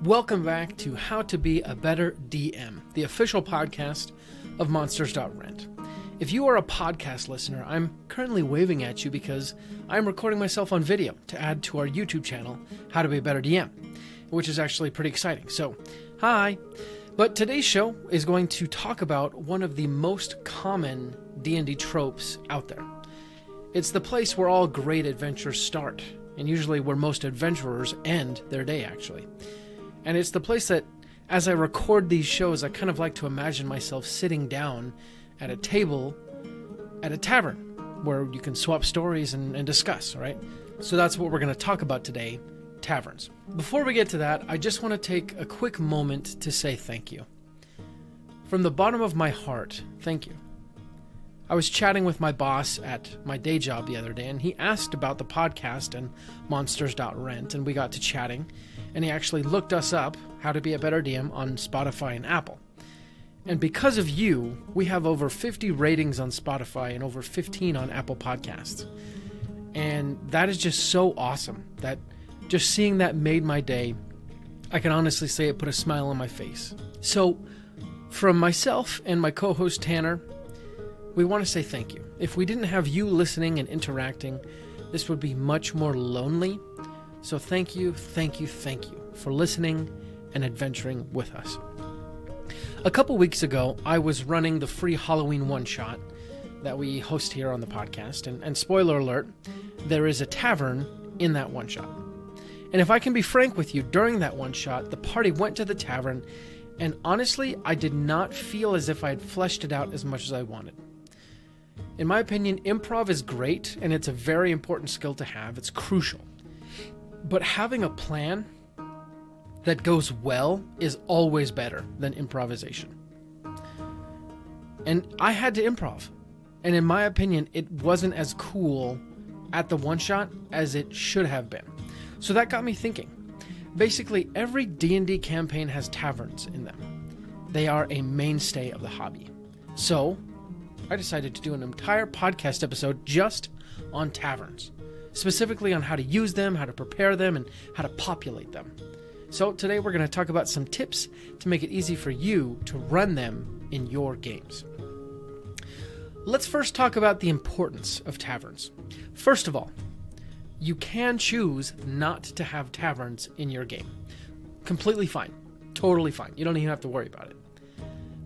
Welcome back to How to Be a Better DM, the official podcast of Monsters.Rent. If you are a podcast listener, I'm currently waving at you because I'm recording myself on video to add to our YouTube channel, How to Be a Better DM, which is actually pretty exciting. So, hi! But today's show is going to talk about one of the most common D&D tropes out there. It's the place where all great adventures start, and usually where most adventurers end their day, actually. And it's the place that, as I record these shows, I kind of like to imagine myself sitting down at a table at a tavern where you can swap stories and discuss, right? So that's what we're going to talk about today, taverns. Before we get to that, I just want to take a quick moment to say thank you. From the bottom of my heart, thank you. I was chatting with my boss at my day job the other day, and he asked about the podcast and Monsters.Rent, and we got to chatting, and he actually looked us up, How to Be a Better DM, on Spotify and Apple. And because of you, we have over 50 ratings on Spotify and over 15 on Apple Podcasts. And that is just so awesome that just seeing that made my day. I can honestly say it put a smile on my face. So from myself and my co-host Tanner, we want to say thank you. If we didn't have you listening and interacting, this would be much more lonely. So thank you for listening and adventuring with us. A couple weeks ago, I was running the free Halloween one-shot that we host here on the podcast, and spoiler alert, there is a tavern in that one-shot. And if I can be frank with you, during that one-shot, the party went to the tavern, and honestly, I did not feel as if I had fleshed it out as much as I wanted. In my opinion, improv is great, and it's a very important skill to have. It's crucial. But having a plan that goes well is always better than improvisation. And I had to improv. And in my opinion, it wasn't as cool at the one-shot as it should have been. So that got me thinking. Basically, every D&D campaign has taverns in them. They are a mainstay of the hobby. So I decided to do an entire podcast episode just on taverns, specifically on how to use them, how to prepare them, and how to populate them. So today we're going to talk about some tips to make it easy for you to run them in your games. Let's first talk about the importance of taverns. First of all, you can choose not to have taverns in your game. Completely fine. Totally fine. You don't even have to worry about it.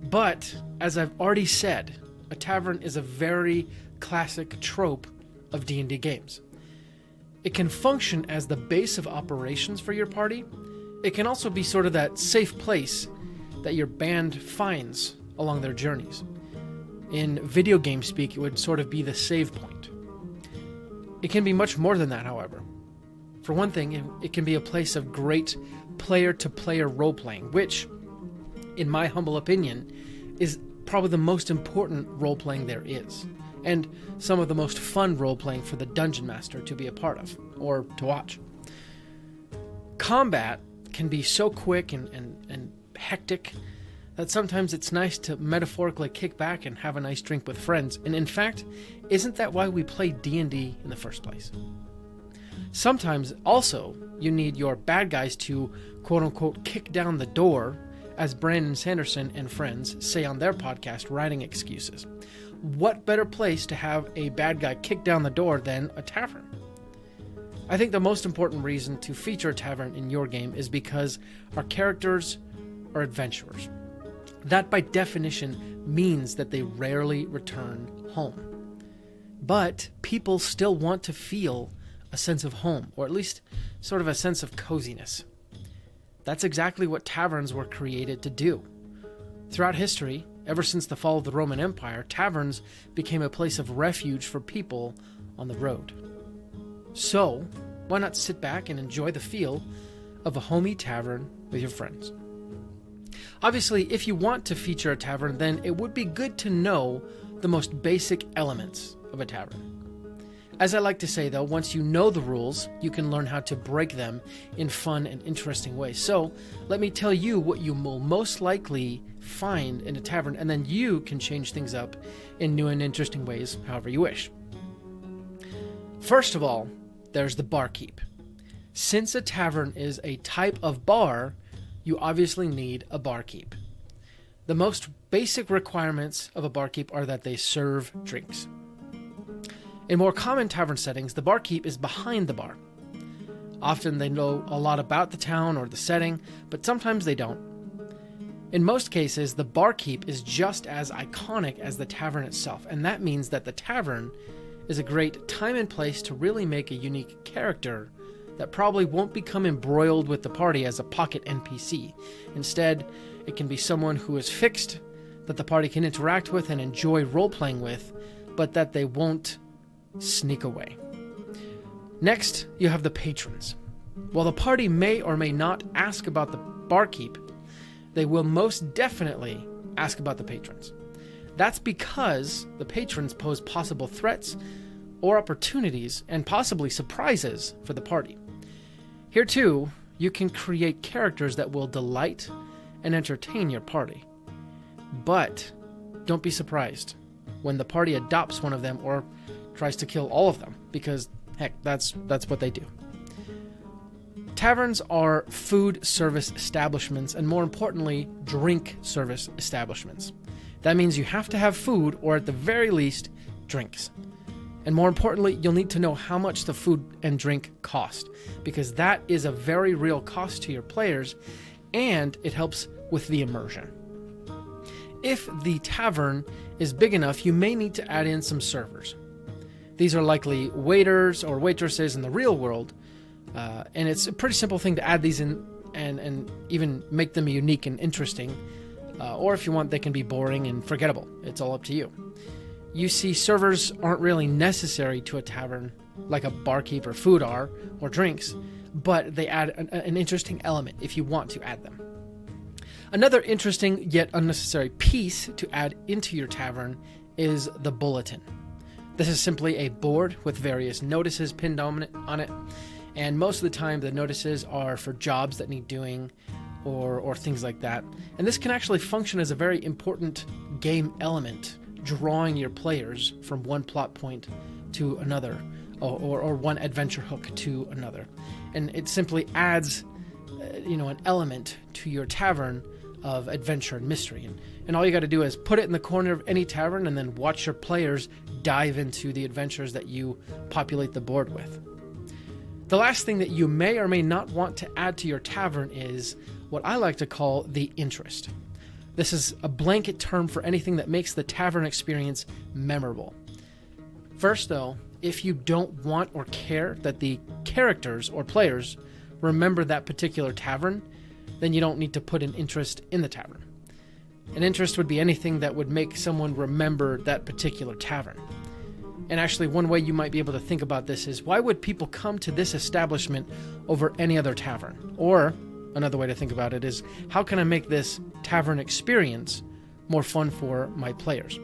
But, as I've already said, a tavern is a very classic trope of D&D games. It can function as the base of operations for your party. It can also be sort of that safe place that your band finds along their journeys. In video game speak, it would sort of be the save point. It can be much more than that, however. For one thing, it can be a place of great player-to-player role-playing, which, in my humble opinion, is probably the most important role-playing there is, and some of the most fun role-playing for the Dungeon Master to be a part of, or to watch. Combat can be so quick and hectic that sometimes it's nice to metaphorically kick back and have a nice drink with friends. And in fact, isn't that why we play D&D in the first place? Sometimes also you need your bad guys to quote-unquote kick down the door, as Brandon Sanderson and friends say on their podcast, Writing Excuses. What better place to have a bad guy kick down the door than a tavern? I think the most important reason to feature a tavern in your game is because our characters are adventurers. That by definition means that they rarely return home. But people still want to feel a sense of home, or at least sort of a sense of coziness. That's exactly what taverns were created to do. Throughout history, ever since the fall of the Roman Empire, taverns became a place of refuge for people on the road. So, why not sit back and enjoy the feel of a homey tavern with your friends? Obviously, if you want to feature a tavern, then it would be good to know the most basic elements of a tavern. As I like to say, though, once you know the rules, you can learn how to break them in fun and interesting ways. So, let me tell you what you will most likely find in a tavern, and then you can change things up in new and interesting ways, however you wish. First of all, there's the barkeep. Since a tavern is a type of bar, you obviously need a barkeep. The most basic requirements of a barkeep are that they serve drinks. In more common tavern settings, the barkeep is behind the bar. Often they know a lot about the town or the setting, but sometimes they don't. In most cases, the barkeep is just as iconic as the tavern itself, and that means that the tavern is a great time and place to really make a unique character that probably won't become embroiled with the party as a pocket NPC. Instead, it can be someone who is fixed, that the party can interact with and enjoy role-playing with, but that they won't sneak away. Next, you have the patrons. While the party may or may not ask about the barkeep, they will most definitely ask about the patrons. That's because the patrons pose possible threats or opportunities and possibly surprises for the party. Here too, you can create characters that will delight and entertain your party. But don't be surprised when the party adopts one of them or tries to kill all of them, because heck, that's what they do. Taverns are food service establishments, and more importantly, drink service establishments. That means you have to have food, or at the very least, drinks. And more importantly, you'll need to know how much the food and drink cost, because that is a very real cost to your players, and it helps with the immersion. If the tavern is big enough, you may need to add in some servers. These are likely waiters or waitresses in the real world, and it's a pretty simple thing to add these in and even make them unique and interesting. Or if you want, they can be boring and forgettable. It's all up to you. You see, servers aren't really necessary to a tavern like a barkeep or food are, or drinks, but they add an interesting element if you want to add them. Another interesting yet unnecessary piece to add into your tavern is the bulletin. This is simply a board with various notices pinned on it, and most of the time the notices are for jobs that need doing or things like that. And this can actually function as a very important game element, drawing your players from one plot point to another, or one adventure hook to another. And it simply adds an element to your tavern of adventure and mystery. And all you got to do is put it in the corner of any tavern and then watch your players dive into the adventures that you populate the board with. The last thing that you may or may not want to add to your tavern is what I like to call the interest. This is a blanket term for anything that makes the tavern experience memorable. First, though, if you don't want or care that the characters or players remember that particular tavern, then you don't need to put an interest in the tavern. An interest would be anything that would make someone remember that particular tavern. And actually, one way you might be able to think about this is, why would people come to this establishment over any other tavern? Or another way to think about it is, how can I make this tavern experience more fun for my players?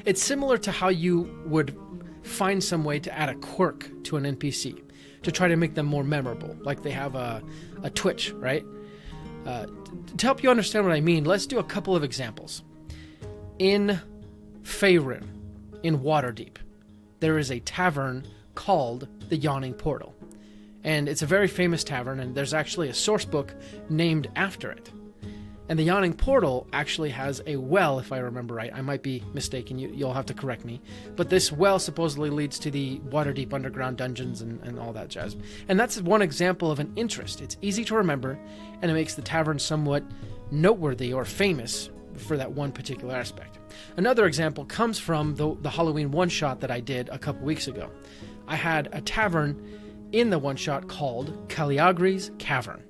It's similar to how you would find some way to add a quirk to an NPC to try to make them more memorable, like they have a twitch, right? To help you understand what I mean, let's do a couple of examples. In Faerun, in Waterdeep, there is a tavern called the Yawning Portal. And it's a very famous tavern, and there's actually a source book named after it. And the Yawning Portal actually has a well, if I remember right. I might be mistaken, you'll have to correct me. But this well supposedly leads to the Waterdeep underground dungeons and all that jazz. And that's one example of an interest. It's easy to remember, and it makes the tavern somewhat noteworthy or famous for that one particular aspect. Another example comes from the Halloween one-shot that I did a couple weeks ago. I had a tavern in the one-shot called Cagliagri's Cavern.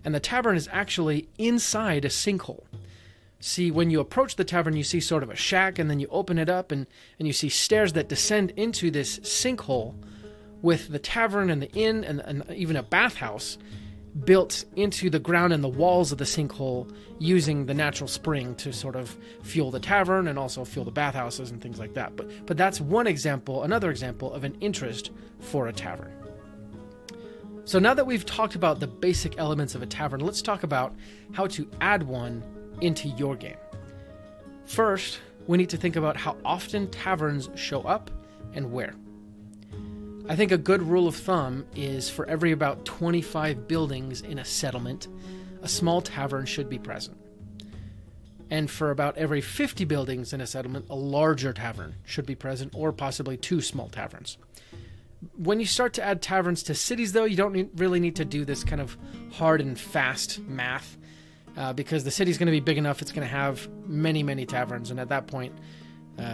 And the tavern is actually inside a sinkhole. See, when you approach the tavern, you see sort of a shack, and then you open it up, and you see stairs that descend into this sinkhole with the tavern and the inn and even a bathhouse built into the ground and the walls of the sinkhole, using the natural spring to sort of fuel the tavern and also fuel the bathhouses and things like that. But that's one example, another example of an interest for a tavern. So now that we've talked about the basic elements of a tavern, let's talk about how to add one into your game. First, we need to think about how often taverns show up and where. I think a good rule of thumb is for every about 25 buildings in a settlement, a small tavern should be present. And for about every 50 buildings in a settlement, a larger tavern should be present, or possibly 2 small taverns. When you start to add taverns to cities, though, you don't really need to do this kind of hard and fast math, because the city's going to be big enough, it's going to have many, many taverns, and at that point,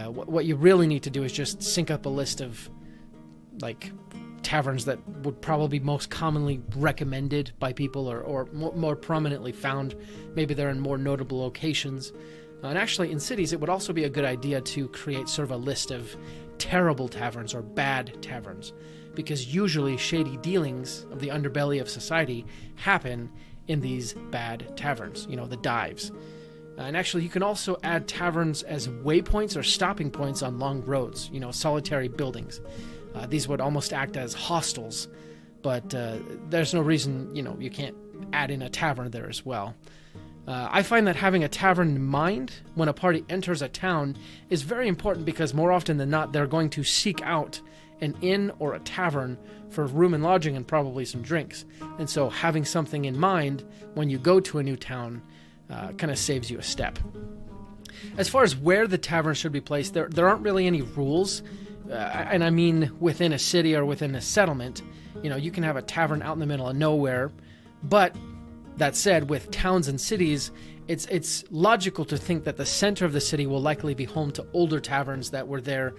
what you really need to do is just sync up a list of like taverns that would probably be most commonly recommended by people, or more prominently found. Maybe they're in more notable locations. And actually, in cities, it would also be a good idea to create sort of a list of terrible taverns or bad taverns, because usually shady dealings of the underbelly of society happen in these bad taverns, the dives. And actually, you can also add taverns as waypoints or stopping points on long roads, solitary buildings. These would almost act as hostels, but there's no reason, you can't add in a tavern there as well. I find that having a tavern in mind when a party enters a town is very important, because more often than not, they're going to seek out an inn or a tavern for room and lodging and probably some drinks. And so having something in mind when you go to a new town kind of saves you a step. As far as where the tavern should be placed, there aren't really any rules. And I mean within a city or within a settlement. You can have a tavern out in the middle of nowhere. But that said, with towns and cities, it's logical to think that the center of the city will likely be home to older taverns that were there,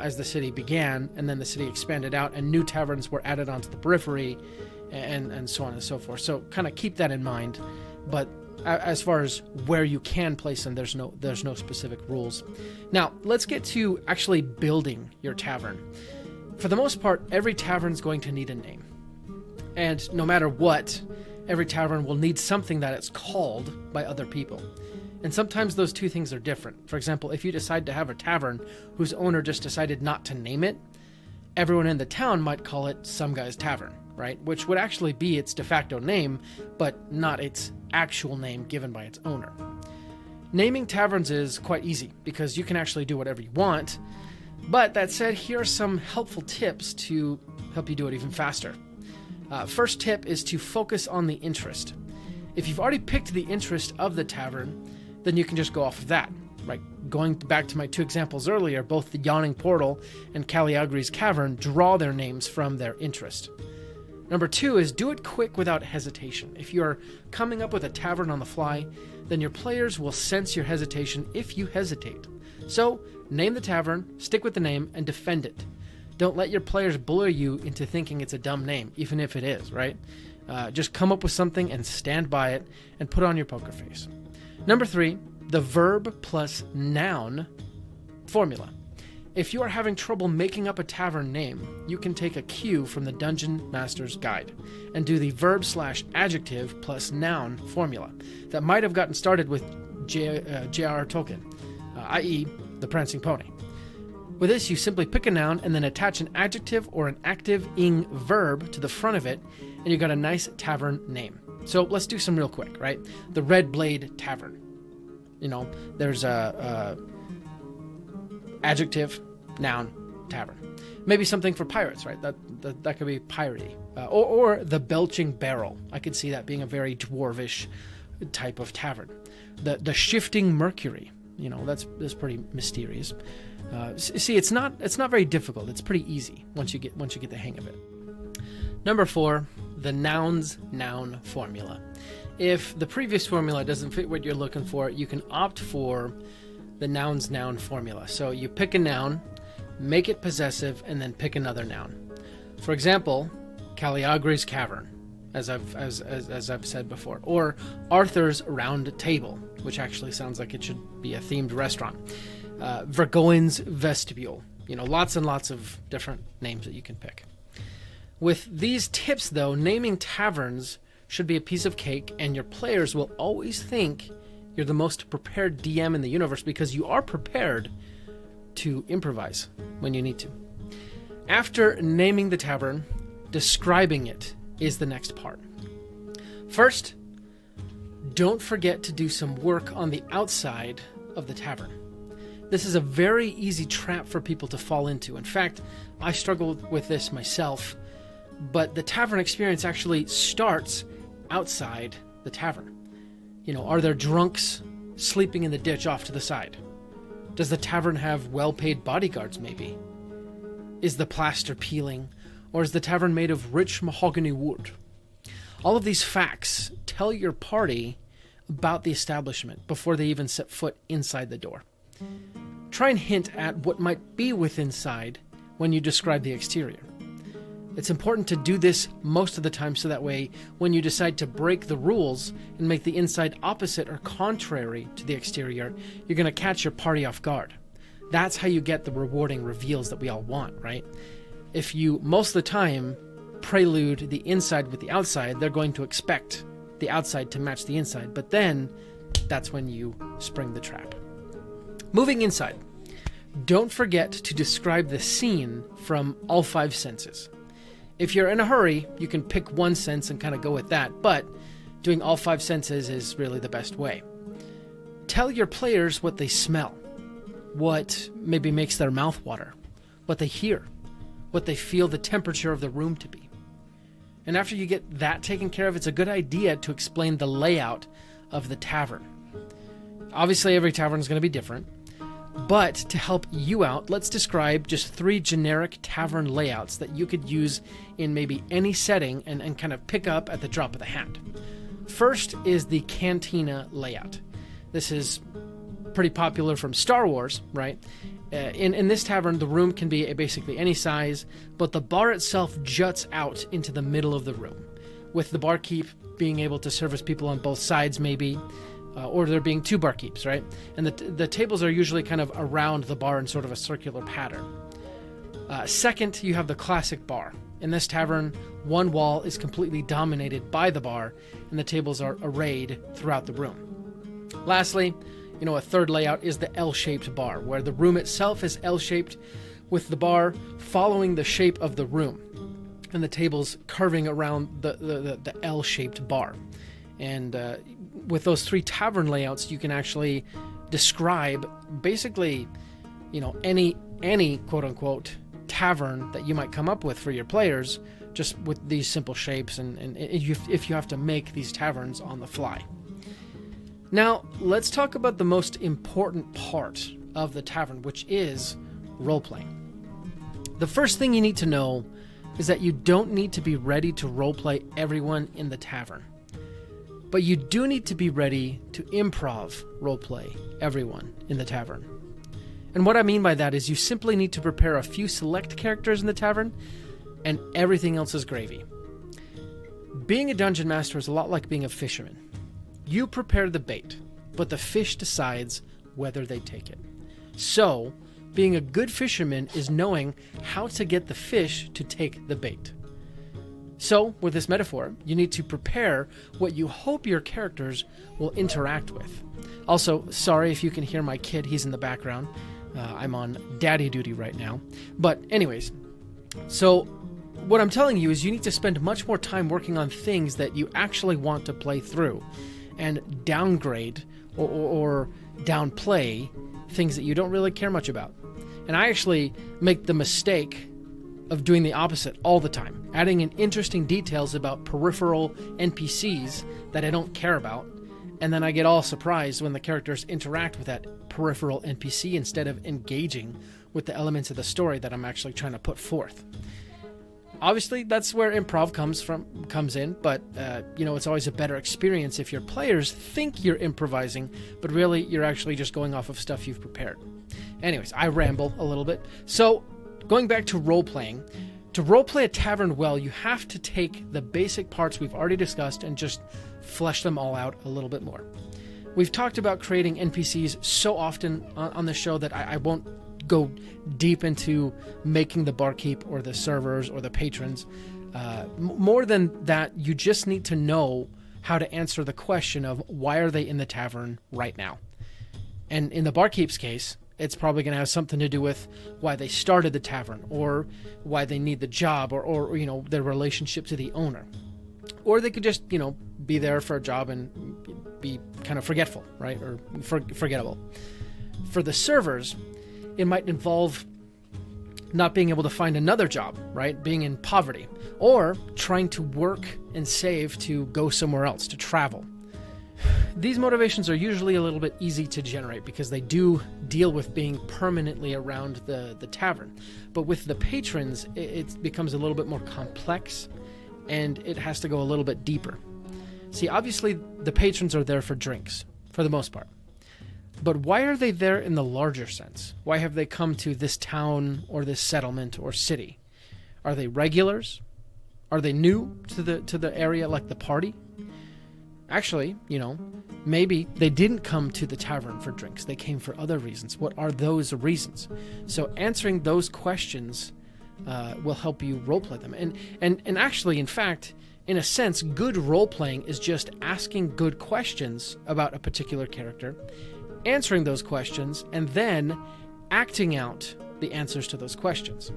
as the city began, and then the city expanded out and new taverns were added onto the periphery, and so on and so forth. So kind of keep that in mind. But as far as where you can place them, there's no specific rules. Now, let's get to actually building your tavern. For the most part, every tavern is going to need a name. And no matter what, every tavern will need something that it's called by other people. And sometimes those two things are different. For example, if you decide to have a tavern whose owner just decided not to name it, everyone in the town might call it Some Guy's Tavern, right? Which would actually be its de facto name, but not its actual name given by its owner. Naming taverns is quite easy because you can actually do whatever you want. But that said, here are some helpful tips to help you do it even faster. First tip is to focus on the interest. If you've already picked the interest of the tavern, then you can just go off of that. Right? Going back to my 2 examples earlier, both the Yawning Portal and Cagliagri's Cavern draw their names from their interest. Number 2 is do it quick without hesitation. If you're coming up with a tavern on the fly, then your players will sense your hesitation if you hesitate. So, name the tavern, stick with the name, and defend it. Don't let your players bully you into thinking it's a dumb name, even if it is, right? Just come up with something and stand by it and put on your poker face. Number 3, the verb plus noun formula. If you are having trouble making up a tavern name, you can take a cue from the Dungeon Master's Guide and do the verb/adjective plus noun formula that might have gotten started with J.R.R. Tolkien, i.e. the Prancing Pony. With this, you simply pick a noun and then attach an adjective or an active-ing verb to the front of it, and you got a nice tavern name. So let's do some real quick, right? The Red Blade Tavern. There's a adjective, noun, tavern. Maybe something for pirates, right? That could be piratey. Or the Belching Barrel. I could see that being a very dwarvish type of tavern. The Shifting Mercury. That's pretty mysterious. See, it's not very difficult. It's pretty easy once you get the hang of it. Number 4, the noun's noun formula. If the previous formula doesn't fit what you're looking for, you can opt for the noun's noun formula. So you pick a noun, make it possessive, and then pick another noun. For example, Cagliagri's Cavern, as I've said before, or Arthur's Round Table, which actually sounds like it should be a themed restaurant. Vergoin's Vestibule. Lots and lots of different names that you can pick. With these tips, though, naming taverns should be a piece of cake, and your players will always think you're the most prepared DM in the universe because you are prepared to improvise when you need to. After naming the tavern, describing it is the next part. First, don't forget to do some work on the outside of the tavern. This is a very easy trap for people to fall into. In fact, I struggled with this myself, but the tavern experience actually starts outside the tavern. Are there drunks sleeping in the ditch off to the side? Does the tavern have well-paid bodyguards, maybe? Is the plaster peeling, or is the tavern made of rich mahogany wood? All of these facts tell your party about the establishment before they even set foot inside the door. Try and hint at what might be within inside when you describe the exterior. It's important to do this most of the time so that way when you decide to break the rules and make the inside opposite or contrary to the exterior, you're going to catch your party off guard. That's how you get the rewarding reveals that we all want, right? If you, most of the time, prelude the inside with the outside, they're going to expect the outside to match the inside, but then that's when you spring the trap. Moving inside, don't forget to describe the scene from all 5 senses. If you're in a hurry, you can pick one sense and kind of go with that, but doing all 5 senses is really the best way. Tell your players what they smell, what maybe makes their mouth water, what they hear, what they feel the temperature of the room to be. And after you get that taken care of, it's a good idea to explain the layout of the tavern. Obviously, every tavern is going to be different, but to help you out, let's describe just 3 generic tavern layouts that you could use in maybe any setting and kind of pick up at the drop of the hat. First is the cantina layout. This is pretty popular from Star Wars, right? In this tavern, the room can be basically any size, but the bar itself juts out into the middle of the room, with the barkeep being able to service people on both sides maybe, or there being 2 barkeeps, right? And the tables are usually kind of around the bar in sort of a circular pattern. Second, you have the classic bar. In this tavern, one wall is completely dominated by the bar, and the tables are arrayed throughout the room. Lastly, a third layout is the L-shaped bar, where the room itself is L-shaped, with the bar following the shape of the room, and the tables curving around the L-shaped bar. And with those 3 tavern layouts, you can actually describe basically, any quote-unquote tavern that you might come up with for your players, just with these simple shapes, and if you have to make these taverns on the fly. Now, let's talk about the most important part of the tavern, which is role-playing. The first thing you need to know is that you don't need to be ready to roleplay everyone in the tavern. But you do need to be ready to improv roleplay everyone in the tavern. And what I mean by that is you simply need to prepare a few select characters in the tavern, and everything else is gravy. Being a dungeon master is a lot like being a fisherman. You prepare the bait, but the fish decides whether they take it. So, being a good fisherman is knowing how to get the fish to take the bait. So, with this metaphor, you need to prepare what you hope your characters will interact with. Also, sorry if you can hear my kid, he's in the background. I'm on daddy duty right now. But anyways, so what I'm telling you is you need to spend much more time working on things that you actually want to play through, and downgrade or downplay things that you don't really care much about. And I actually make the mistake of doing the opposite all the time, adding in interesting details about peripheral NPCs that I don't care about, and then I get all surprised when the characters interact with that peripheral NPC instead of engaging with the elements of the story that I'm actually trying to put forth. Obviously, that's where improv comes in, but it's always a better experience if your players think you're improvising, but really you're actually just going off of stuff you've prepared. Anyways, I ramble a little bit. So, going back to role-playing, to role-play a tavern well, you have to take the basic parts we've already discussed and just flesh them all out a little bit more. We've talked about creating NPCs so often on the show that I won't go deep into making the barkeep or the servers or the patrons. More than that, you just need to know how to answer the question of why are they in the tavern right now. And in the barkeep's case, it's probably going to have something to do with why they started the tavern, or why they need the job, or their relationship to the owner. Or they could just, be there for a job and be kind of forgetful, right? Or forgettable. For the servers, it might involve not being able to find another job, right? Being in poverty, or trying to work and save to go somewhere else, to travel. These motivations are usually a little bit easy to generate because they do deal with being permanently around the tavern. But with the patrons, it becomes a little bit more complex, and it has to go a little bit deeper. See, obviously, the patrons are there for drinks, for the most part. But why are they there in the larger sense? Why have they come to this town or this settlement or city? Are they regulars? Are they new to the area, like the party? Actually, maybe they didn't come to the tavern for drinks. They came for other reasons. What are those reasons? So answering those questions will help you roleplay them. And actually, in fact, in a sense, good role-playing is just asking good questions about a particular character, answering those questions, and then acting out the answers to those questions.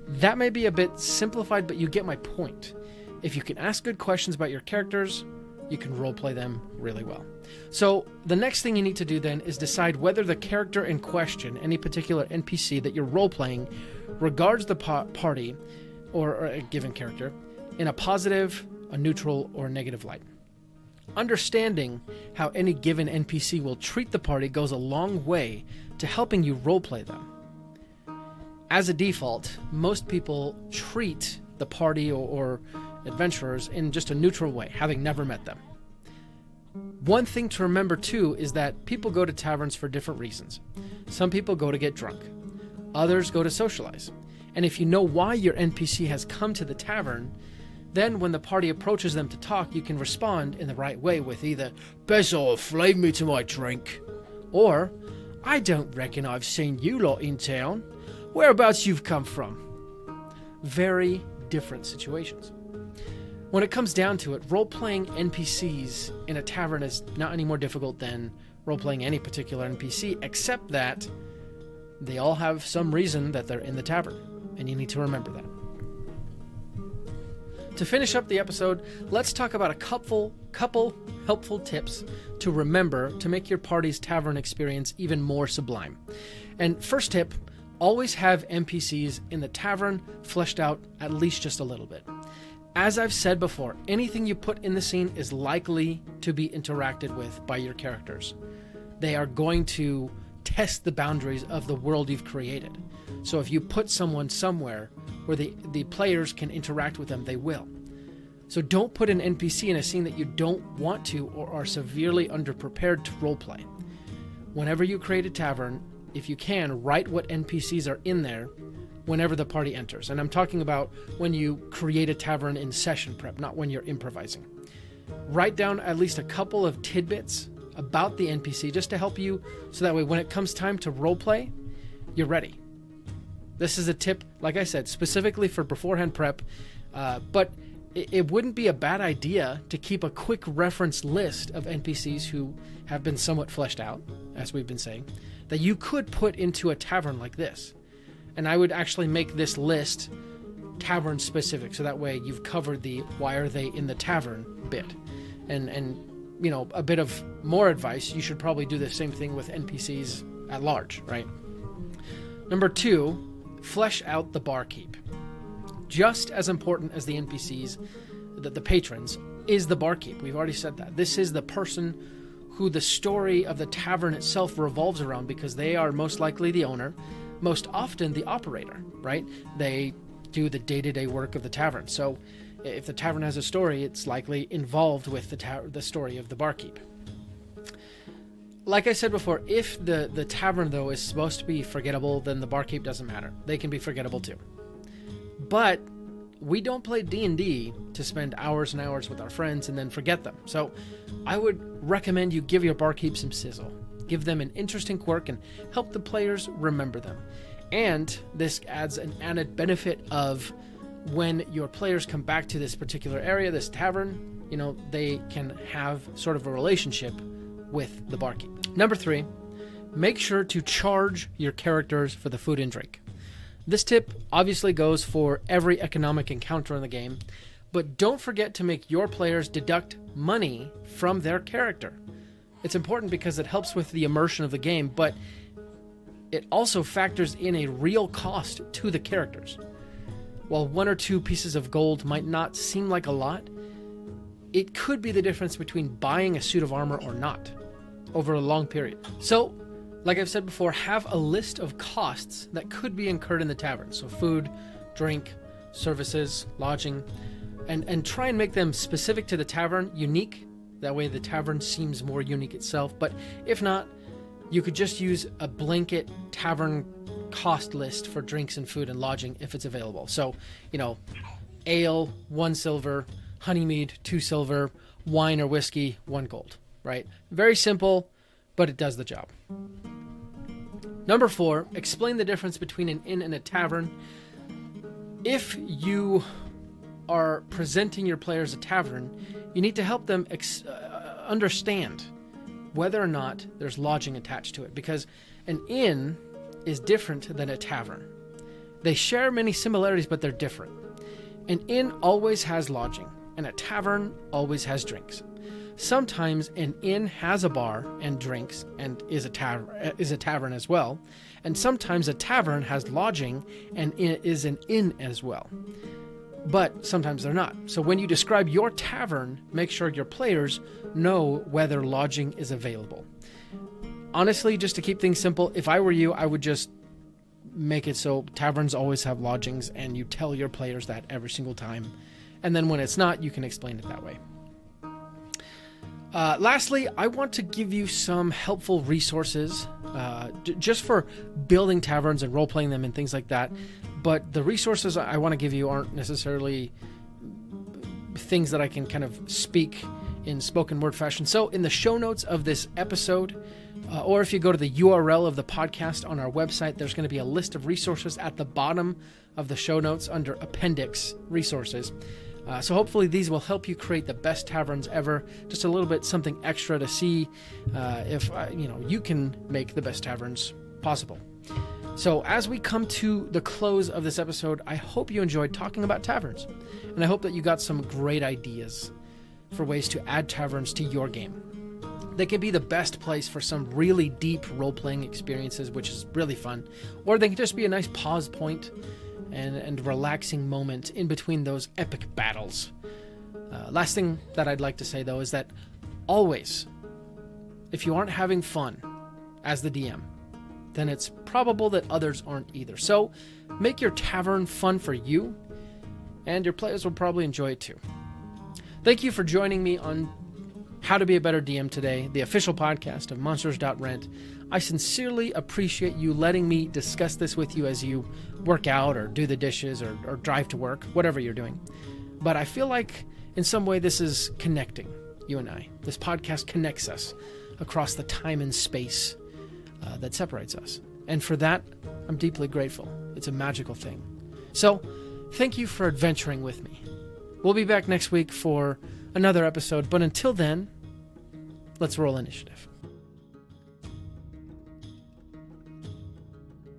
That may be a bit simplified, but you get my point. If you can ask good questions about your characters, you can roleplay them really well. So the next thing you need to do then is decide whether the character in question, any particular NPC that you're roleplaying, regards the party or a given character in a positive, a neutral, or a negative light. Understanding how any given NPC will treat the party goes a long way to helping you roleplay them. As a default, most people treat the party or adventurers in just a neutral way, having never met them. One thing to remember too is that people go to taverns for different reasons. Some people go to get drunk. Others go to socialize. And if you know why your NPC has come to the tavern, then when the party approaches them to talk, you can respond in the right way with either, "Bezo, flave me to my drink," or, "I don't reckon I've seen you lot in town. Whereabouts you've come from?" Very different situations. When it comes down to it, role-playing NPCs in a tavern is not any more difficult than role-playing any particular NPC, except that they all have some reason that they're in the tavern, and you need to remember that. To finish up the episode, let's talk about a couple helpful tips to remember to make your party's tavern experience even more sublime. And first tip, always have NPCs in the tavern fleshed out at least just a little bit. As I've said before, anything you put in the scene is likely to be interacted with by your characters. They are going to test the boundaries of the world you've created. So if you put someone somewhere where the players can interact with them, they will. So don't put an NPC in a scene that you don't want to or are severely underprepared to roleplay. Whenever you create a tavern, if you can, write what NPCs are in there whenever the party enters. And I'm talking about when you create a tavern in session prep, not when you're improvising. Write down at least a couple of tidbits about the NPC just to help you, so that way when it comes time to roleplay, you're ready. This is a tip, like I said, specifically for beforehand prep, but it wouldn't be a bad idea to keep a quick reference list of NPCs who have been somewhat fleshed out, as we've been saying, that you could put into a tavern like this. And I would actually make this list tavern specific, so that way you've covered the why are they in the tavern bit. And a bit of more advice, you should probably do the same thing with NPCs at large, right? Number 2, flesh out the barkeep. Just as important as the NPCs, the patrons, is the barkeep. We've already said that. This is the person who the story of the tavern itself revolves around, because they are most likely the owner, most often the operator, right? They do the day-to-day work of the tavern. So if the tavern has a story, it's likely involved with the story of the barkeep. Like I said before, if the tavern, though, is supposed to be forgettable, then the barkeep doesn't matter. They can be forgettable too. But we don't play D&D to spend hours and hours with our friends and then forget them. So I would recommend you give your barkeep some sizzle. Give them an interesting quirk and help the players remember them. And this adds an added benefit of when your players come back to this particular area, this tavern, they can have sort of a relationship with the barkeep. Number 3, make sure to charge your characters for the food and drink. This tip obviously goes for every economic encounter in the game, but don't forget to make your players deduct money from their character. It's important because it helps with the immersion of the game, but it also factors in a real cost to the characters. While 1 or 2 pieces of gold might not seem like a lot, it could be the difference between buying a suit of armor or not over a long period. So, like I've said before, have a list of costs that could be incurred in the tavern. So food, drink, services, lodging, and try and make them specific to the tavern, unique. That way the tavern seems more unique itself. But if not, you could just use a blanket tavern cost list for drinks and food and lodging if it's available. So, ale, 1 silver, honey mead, 2 silver, wine or whiskey, 1 gold, right? Very simple, but it does the job. Number 4, explain the difference between an inn and a tavern. If you are presenting your players a tavern, you need to help them understand whether or not there's lodging attached to it, because an inn is different than a tavern. They share many similarities, but they're different. An inn always has lodging, and a tavern always has drinks. Sometimes an inn has a bar and drinks and is a tavern as well, and sometimes a tavern has lodging and is an inn as well. But sometimes they're not. So when you describe your tavern, make sure your players know whether lodging is available. Honestly, just to keep things simple, if I were you, I would just make it so taverns always have lodgings, and you tell your players that every single time. And then when it's not, you can explain it that way. Lastly, I want to give you some helpful resources just for building taverns and role-playing them and things like that. But the resources I want to give you aren't necessarily things that I can kind of speak in spoken word fashion. So in the show notes of this episode, or if you go to the URL of the podcast on our website, there's going to be a list of resources at the bottom of the show notes under Appendix Resources. So hopefully these will help you create the best taverns ever. Just a little bit something extra to see if you can make the best taverns possible. So as we come to the close of this episode, I hope you enjoyed talking about taverns, and I hope that you got some great ideas for ways to add taverns to your game. They can be the best place for some really deep role-playing experiences, which is really fun, or they can just be a nice pause point and relaxing moment in between those epic battles. Last thing that I'd like to say, though, is that always, if you aren't having fun as the DM, then it's probable that others aren't either. So make your tavern fun for you, and your players will probably enjoy it too. Thank you for joining me on How to Be a Better DM today, the official podcast of Monsters.Rent. I sincerely appreciate you letting me discuss this with you as you work out or do the dishes or drive to work, whatever you're doing. But I feel like in some way this is connecting you and I. This podcast connects us across the time and space that separates us. And for that, I'm deeply grateful. It's a magical thing. So, thank you for adventuring with me. We'll be back next week for another episode, but until then, let's roll initiative.